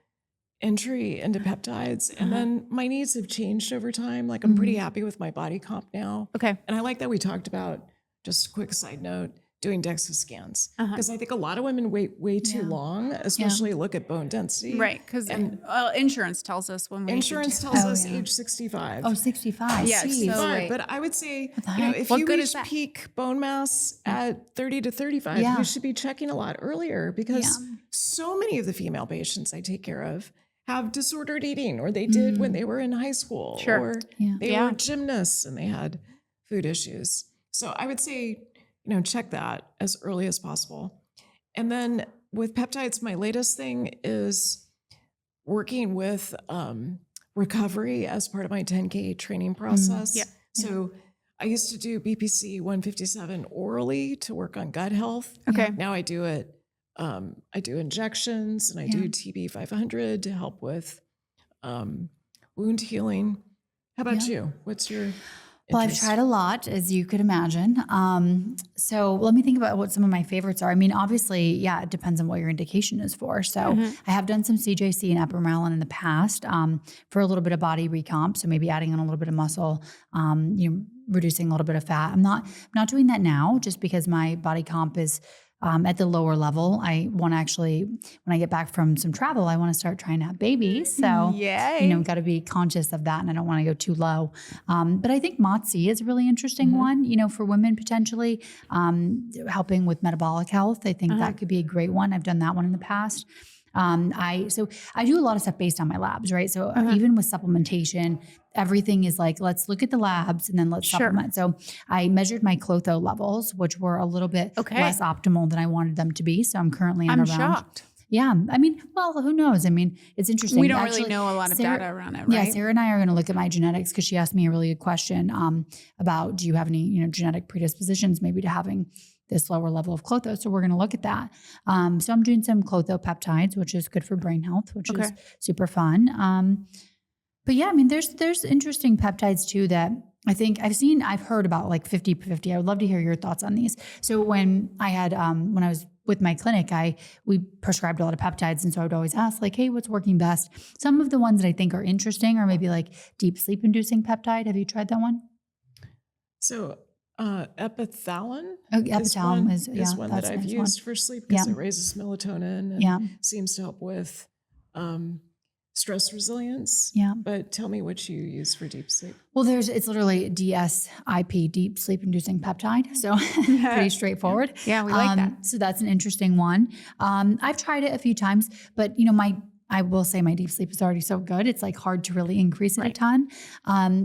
entry into peptides. And then my needs have changed over time. Like I'm pretty happy with my body comp now. Okay. And I like that we talked about, just a quick side note, doing DEXA scans. Because I think a lot of women wait way too long, especially look at bone density. Right. Because insurance tells us when we Insurance tells us age 65. Oh, 65. Yeah, Jeez. so late. But I would say, if What you good reach is that? peak bone mass at 30 to 35, you should be checking a lot earlier, because so many of the female patients I take care of have disordered eating, or they did when they were in high school, or they were gymnasts and they had food issues. So I would say, check that as early as possible. And then with peptides, my latest thing is working with recovery as part of my 10K training process. So I used to do BPC 157 orally to work on gut health. Okay. Now I do it. I do injections, and I do TB 500 to help with wound healing. How about you? What's your Well, I've interest? tried a lot, as you could imagine. So let me think about what some of my favorites are. I mean, obviously, it depends on what your indication is for. So I have done some CJC and epinephrine in the past for a little bit of body recomp. So maybe adding in a little bit of muscle, reducing a little bit of fat. I'm not doing that now, just because my body comp is at the lower level. I want to actually, when I get back from some travel, I want to start trying to have babies. So, got to be conscious of that, and I don't want to go too low. But I think MOTS-C is a really interesting one, for women potentially, helping with metabolic health. I think that could be a great one. I've done that one in the past. I do a lot of stuff based on my labs, right? So even with supplementation, everything is like, let's look at the labs and then let's supplement. So I measured my clotho levels, which were a little bit less optimal than I wanted them to be. So I'm currently on shocked. Yeah. I mean, well, who knows? I mean, it's interesting. We don't really know a lot of data around it, right? Yeah, Sarah and I are going to look at my genetics, because she asked me a really good question about, do you have any, genetic predispositions maybe to having this lower level of clotho. So we're going to look at that. So I'm doing some clotho peptides, which is good for brain health, which is super fun. But yeah, I mean, there's interesting peptides too that I think I've heard about, like 50-50. I would love to hear your thoughts on these. So when I was with my clinic, we prescribed a lot of peptides. And so I would always ask, like, hey, what's working best? Some of the ones that I think are interesting are maybe like deep sleep inducing peptide. Have you tried that one? So epithalin, epithalin is one that I've used for sleep, because it raises melatonin and seems to help with stress resilience. Yeah. But tell me what you use for deep sleep. Well, it's literally DSIP, deep sleep inducing peptide. So pretty straightforward. Yeah, we like that. So that's an interesting one. I've tried it a few times, but I will say my deep sleep is already so good. It's like hard to really increase it a ton.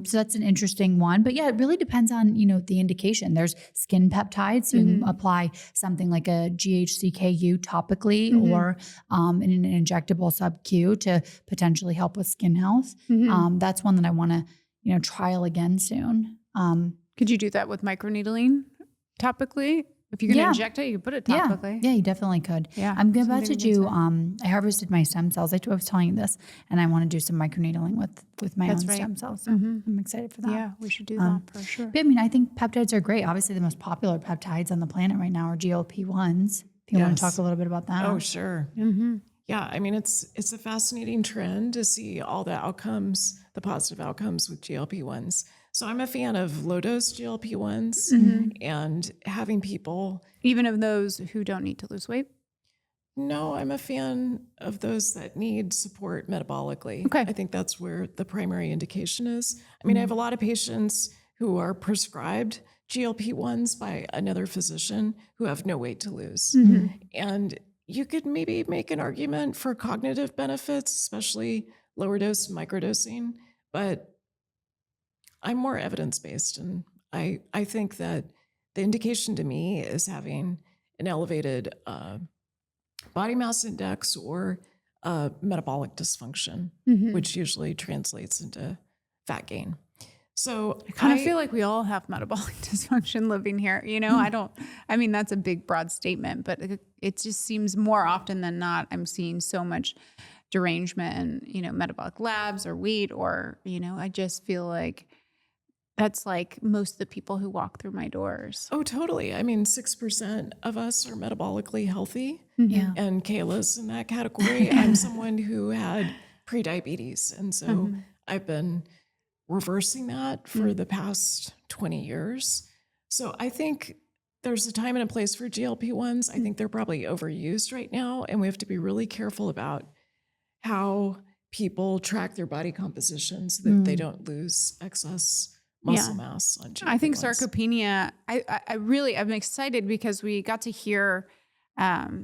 So that's an interesting one. But yeah, it really depends on, the indication. There's skin peptides. You can apply something like a GHCKU topically or in an injectable sub-Q to potentially help with skin health. That's one that I want to, trial again soon. Could you do that with microneedling topically? If you're going to inject it, you can put it topically. Yeah, you definitely could. Yeah. I'm about to do, I harvested my stem cells. I was telling you this, and I want to do some microneedling with my own stem cells. So I'm excited for that. Yeah, we should do that for sure. But I mean, I think peptides are great. Obviously, the most popular peptides on the planet right now are GLP-1s. If you want to talk a little bit about that. Oh, sure. Yeah, I mean, it's a fascinating trend to see all the outcomes, the positive outcomes with GLP-1s. So I'm a fan of low-dose GLP-1s and having people... Even of those who don't need to lose weight? No, I'm a fan of those that need support metabolically. Okay. I think that's where the primary indication is. I mean, I have a lot of patients who are prescribed GLP-1s by another physician who have no weight to lose. And you could maybe make an argument for cognitive benefits, especially lower dose microdosing, but I'm more evidence-based, and I think that the indication to me is having an elevated body mass index or metabolic dysfunction, which usually translates into fat gain. So I kind of feel like we all have metabolic dysfunction living here. I mean, that's a big, broad statement, but it just seems more often than not, I'm seeing so much derangement in, metabolic labs or wheat or, I just feel like that's like most of the people who walk through my doors. Oh, totally. I mean, 6% of us are metabolically healthy. Yeah. And Kayla's in that category. I'm someone who had prediabetes. And so I've been reversing that for the past 20 years. So I think there's a time and a place for GLP-1s. I think they're probably overused right now, and we have to be really careful about how people track their body composition so that they don't lose excess muscle mass on GLP-1s. I think sarcopenia, I'm excited because we got to hear Dr.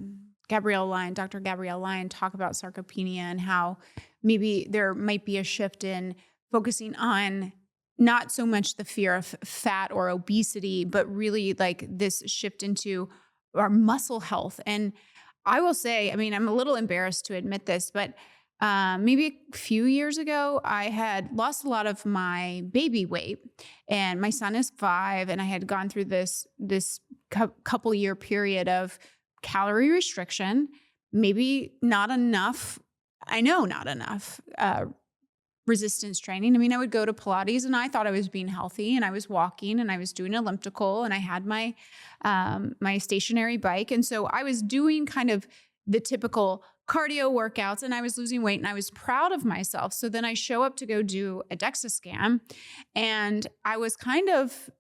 Gabrielle Lyon talk about sarcopenia and how maybe there might be a shift in focusing on not so much the fear of fat or obesity, but really like this shift into our muscle health. And I will say, I mean, I'm a little embarrassed to admit this, but maybe a few years ago, I had lost a lot of my baby weight, and my son is 5, and I had gone through this couple year period of calorie restriction, maybe not enough. I know not enough resistance training. I mean, I would go to Pilates and I thought I was being healthy, and I was walking and I was doing elliptical, and I had my my stationary bike. And so I was doing kind of the typical cardio workouts, and I was losing weight, and I was proud of myself. So then I show up to go do a DEXA scan, and I was kind of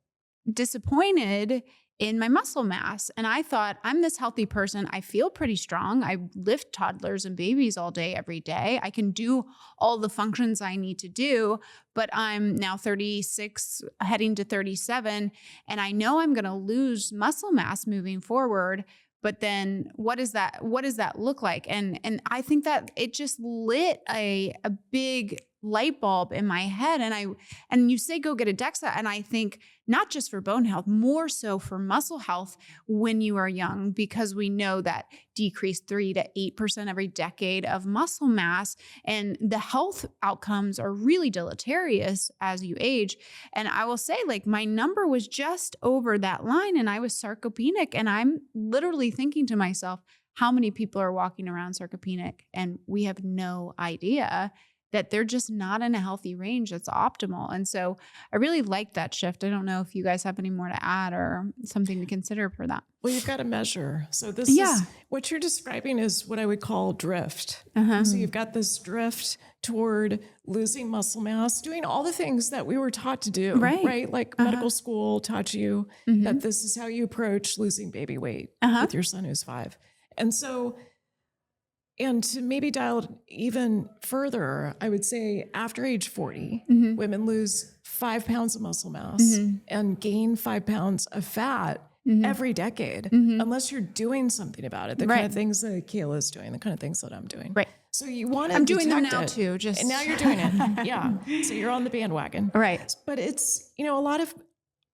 disappointed in my muscle mass. And I thought, I'm this healthy person. I feel pretty strong. I lift toddlers and babies all day, every day. I can do all the functions I need to do, but I'm now 36, heading to 37. And I know I'm going to lose muscle mass moving forward. But then what does that look like? And I think that it just lit a big light bulb in my head. And you say, go get a DEXA. And I think not just for bone health, more so for muscle health when you are young, because we know that decreased 3 to 8% every decade of muscle mass, and the health outcomes are really deleterious as you age. And I will say, like, my number was just over that line, and I was sarcopenic. And I'm literally thinking to myself, how many people are walking around sarcopenic? And we have no idea that they're just not in a healthy range that's optimal. And so I really like that shift. I don't know if you guys have any more to add or something to consider for that. Well, you've got to measure. So this is what you're describing is what I would call drift. So you've got this drift toward losing muscle mass, doing all the things that we were taught to do, right? Like medical school taught you that this is how you approach losing baby weight with your son who's 5. And so, and to maybe dial it even further, I would say after age 40, women lose 5 pounds of muscle mass and gain 5 pounds of fat every decade, unless you're doing something about it. The kind of things that Kayla is doing, the kind of things that I'm doing. Right. So you want to I'm doing them detect now it. too. Just And now you're doing it. Yeah. So you're on the bandwagon. Right. But it's,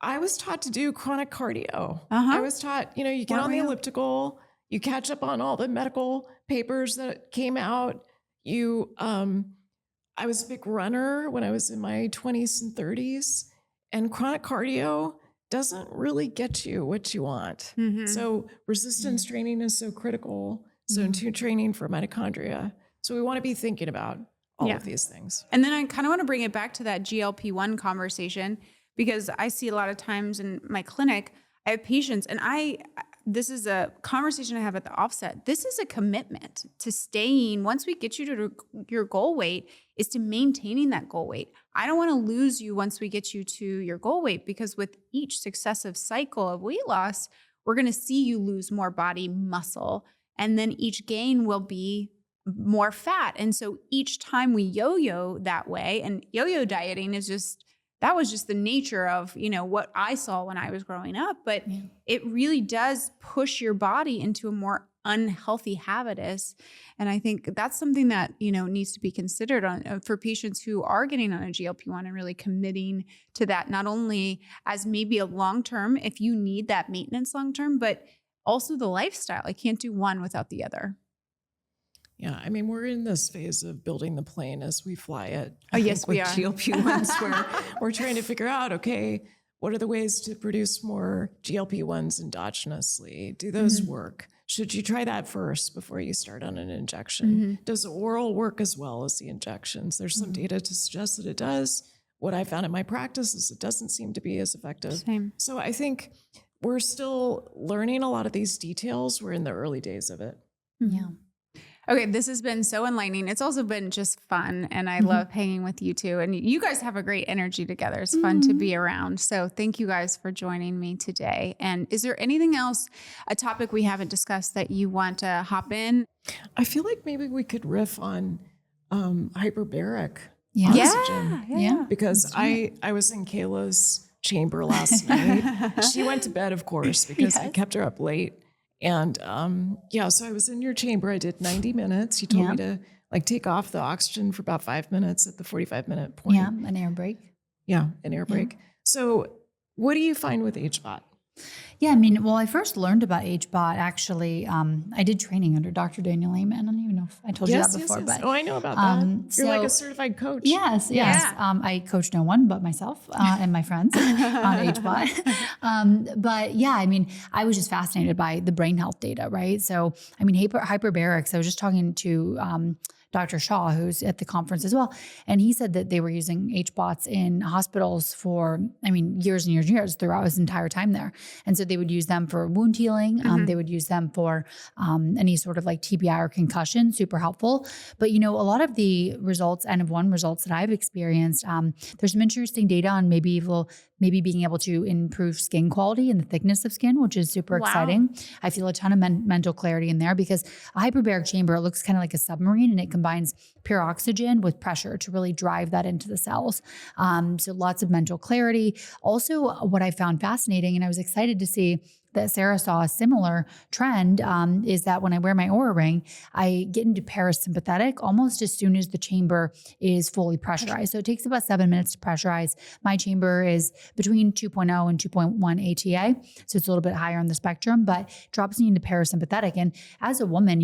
I was taught to do chronic cardio. I was taught, you get on the elliptical, you catch up on all the medical papers that came out. I was a big runner when I was in my 20s and 30s, and chronic cardio doesn't really get you what you want. So resistance training is so critical. Zone 2 training for mitochondria. So we want to be thinking about all of these things. And then I kind of want to bring it back to that GLP-1 conversation, because I see a lot of times in my clinic, I have patients, and this is a conversation I have at the offset. This is a commitment to staying, once we get you to your goal weight, is to maintaining that goal weight. I don't want to lose you once we get you to your goal weight, because with each successive cycle of weight loss, we're going to see you lose more body muscle, and then each gain will be more fat. And so each time we yo-yo that way, and yo-yo dieting is that was just the nature of, what I saw when I was growing up. But it really does push your body into a more unhealthy habitus. And I think that's something that, needs to be considered on for patients who are getting on a GLP-1 and really committing to that, not only as maybe a long-term, if you need that maintenance long-term, but also the lifestyle. I can't do one without the other. Yeah, I mean, we're in this phase of building the plane as we fly it. Oh, yes, we are. GLP-1s, where we're trying to figure out, okay, what are the ways to produce more GLP-1s endogenously? Do those work? Should you try that first before you start on an injection? Does oral work as well as the injections? There's some data to suggest that it does. What I found in my practice is it doesn't seem to be as effective. Same. So I think we're still learning a lot of these details. We're in the early days of it. Yeah. Okay, this has been so enlightening. It's also been just fun, and I love hanging with you two. And you guys have a great energy together. It's fun to be around. So thank you guys for joining me today. And is there anything else, a topic we haven't discussed that you want to hop in? I feel like maybe we could riff on hyperbaric Yeah. oxygen. Yeah. Because I was in Kayla's chamber last night. She went to bed, of course, because I kept her up late. And so I was in your chamber. I did 90 minutes. You told me to like take off the oxygen for about 5 minutes at the 45-minute point. Yeah, an air break. Yeah, an air break. So what do you find with HBOT? Yeah, I mean, well, I first learned about HBOT actually. I did training under Dr. Daniel Amen. I don't even know if I told you that before, but I know about that. You're like a certified coach. Yes. I coach no one but myself and my friends on HBOT. But yeah, I mean, I was just fascinated by the brain health data, right? So, I mean, hyperbarics. I was just talking to Dr. Shaw, who's at the conference as well. And he said that they were using HBOTs in hospitals for, years and years and years throughout his entire time there. And so they would use them for wound healing. They would use them for any sort of like TBI or concussion, super helpful. But, a lot of the results, N of 1 results that I've experienced, there's some interesting data on maybe being able to improve skin quality and the thickness of skin, which is super exciting. I feel a ton of mental clarity in there because a hyperbaric chamber, it looks kind of like a submarine, and it combines pure oxygen with pressure to really drive that into the cells. So lots of mental clarity. Also, what I found fascinating, and I was excited to see that Sara saw a similar trend, is that when I wear my Oura ring, I get into parasympathetic almost as soon as the chamber is fully pressurized. So it takes about 7 minutes to pressurize. My chamber is between 2.0 and 2.1 ATA. So it's a little bit higher on the spectrum, but drops me into parasympathetic. And as a woman,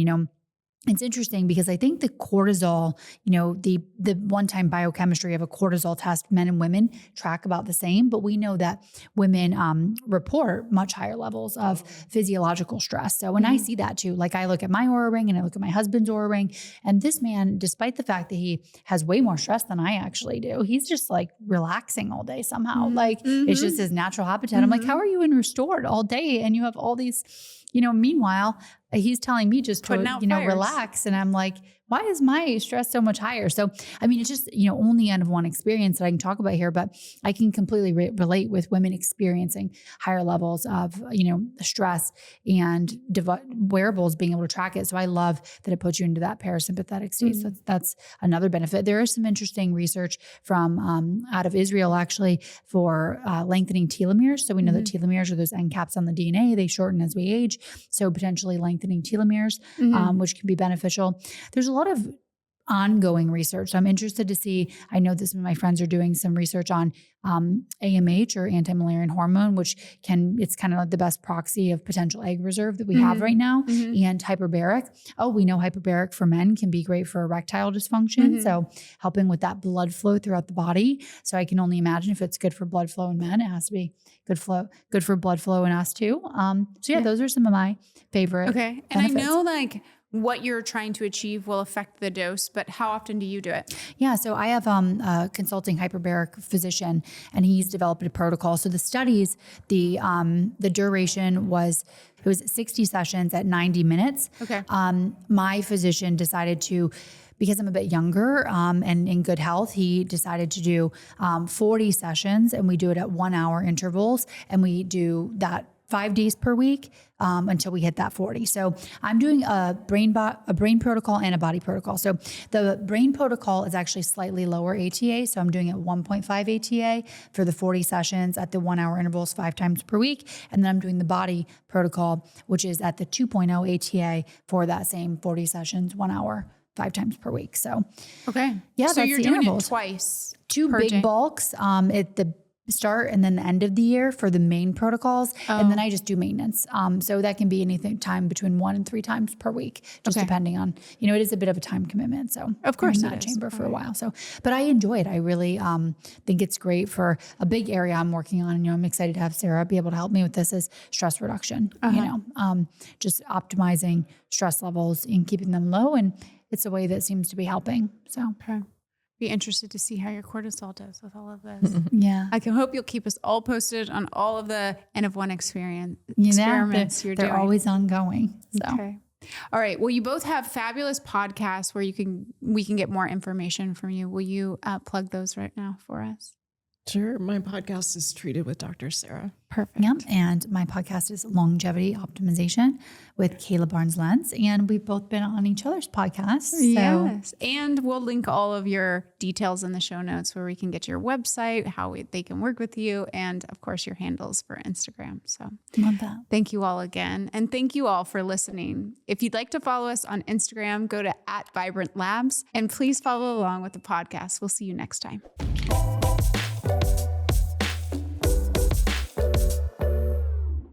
it's interesting because I think the cortisol, the one-time biochemistry of a cortisol test, men and women track about the same, but we know that women report much higher levels of physiological stress. So when I see that too, like I look at my Oura ring and I look at my husband's Oura ring, and this man, despite the fact that he has way more stress than I actually do, he's just like relaxing all day somehow. It's just his natural habitat. I'm like, how are you in restored all day and you have all these, meanwhile, he's telling me just to, relax. And I'm like, why is my stress so much higher? So, it's just, only N of 1 experience that I can talk about here, but I can completely relate with women experiencing higher levels of, stress and wearables being able to track it. So I love that it puts you into that parasympathetic state. So that's another benefit. There is some interesting research from out of Israel actually for lengthening telomeres. So we know that telomeres are those end caps on the DNA. They shorten as we age. So potentially lengthening telomeres, which can be beneficial. There's a lot of ongoing research. So I'm interested to see, I know that some of my friends are doing some research on AMH or anti-Müllerian hormone, which it's kind of like the best proxy of potential egg reserve that we have right now, and hyperbaric. We know hyperbaric for men can be great for erectile dysfunction. So helping with that blood flow throughout the body. So I can only imagine if it's good for blood flow in men, it has to be good for blood flow in us too. Those are some of my favorite Okay. And benefits. I know what you're trying to achieve will affect the dose, but how often do you do it? Yeah, so I have a consulting hyperbaric physician, and he's developed a protocol. So the studies, the duration was 60 sessions at 90 minutes. Okay. My physician decided to, because I'm a bit younger and in good health, he decided to do 40 sessions, and we do it at 1 hour intervals, and we do that 5 days per week until we hit that 40. So I'm doing a brain protocol and a body protocol. So the brain protocol is actually slightly lower ATA. So I'm doing it 1.5 ATA for the 40 sessions at the 1 hour intervals 5 times per week. And then I'm doing the body protocol, which is at the 2.0 ATA for that same 40 sessions, 1 hour, 5 times per week. So, okay. Yeah, so that's you're the doing intervals. It twice. 2 big day. bulks at the start and then the end of the year for the main protocols. And then I just do maintenance. So that can be anything time between 1 and 3 times per week, just depending on, it is a bit of a time commitment. So of course I'm in that chamber for a while. So, but I enjoy it. I really think it's great for a big area I'm working on. I'm excited to have Sara be able to help me with this is stress reduction, just optimizing stress levels and keeping them low. And it's a way that seems to be helping. So, be interested to see how your cortisol does with all of this. Yeah. I can hope you'll keep us all posted on all of the N of 1 experiments you're doing. They're always ongoing. So. Okay. All right. Well, you both have fabulous podcasts where we can get more information from you. Will you plug those right now for us? Sure. My podcast is Treated with Dr. Sara. Perfect. Yep. And my podcast is Longevity Optimization with Kayla Barnes-Lentz. And we've both been on each other's podcasts. So. Yes. And we'll link all of your details in the show notes where we can get your website, how they can work with you, and of course your handles for Instagram. So Love that. thank you all again. And thank you all for listening. If you'd like to follow us on Instagram, go to @VibrantLabs and please follow along with the podcast. We'll see you next time.